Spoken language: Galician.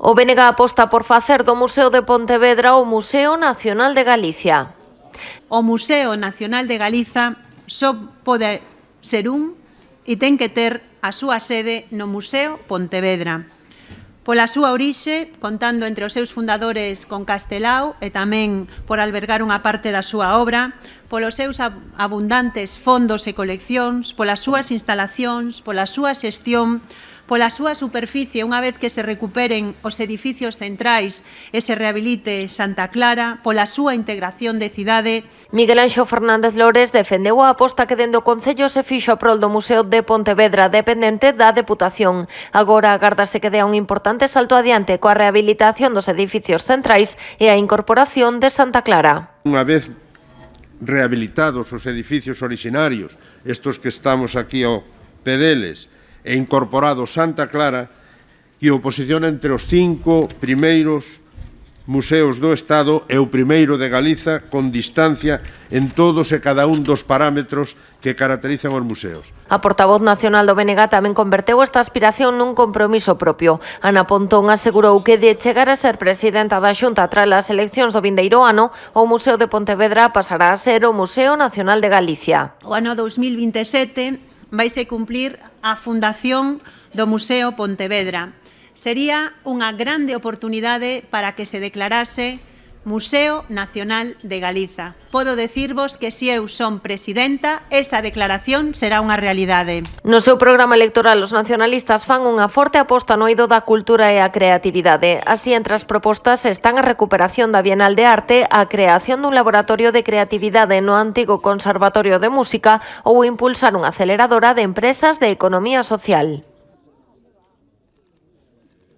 O BNG aposta por facer do Museo de Pontevedra o Museo Nacional de Galicia. O Museo Nacional de Galiza só pode ser e ten que ter a súa sede no Museo Pontevedra. Pola súa orixe, contando entre os seus fundadores con Castelao e tamén por albergar unha parte da súa obra, polos seus abundantes fondos e coleccións, polas súas instalacións, pola súa xestión, pola súa superficie unha vez que se recuperen os edificios centrais e se rehabilite Santa Clara, pola súa integración de cidade. Miguel Anxo Fernández Lores defendeu a aposta que dende o Concello se fixo a prol do Museo de Pontevedra, dependente da Deputación. Agora agárdase que dea un importante salto adiante coa rehabilitación dos edificios centrais e a incorporación de Santa Clara. Unha vez rehabilitados os edificios orixinarios, estos que estamos aquí ao pé deles, e incorporado Santa Clara, que o posiciona entre os 5 primeiros museos do Estado e o primeiro de Galiza con distancia en todos e cada un dos parámetros que caracterizan os museos. A portavoz nacional do BNG tamén converteu esta aspiración nun compromiso propio. Ana Pontón asegurou que de chegar a ser presidenta da Xunta tras as eleccións do vindeiro ano, o Museo de Pontevedra pasará a ser o Museo Nacional de Galicia. O ano 2027 vaise cumplir a fundación do Museo Pontevedra. Sería unha grande oportunidade para que se declarase Museo Nacional de Galiza. Podo decirvos que se eu son presidenta, esta declaración será unha realidade. No seu programa electoral, os nacionalistas fan unha forte aposta no eido da cultura e a creatividade. Así, entre as propostas están a recuperación da Bienal de Arte, a creación dun laboratorio de creatividade no antigo Conservatorio de Música ou impulsar unha aceleradora de empresas de economía social.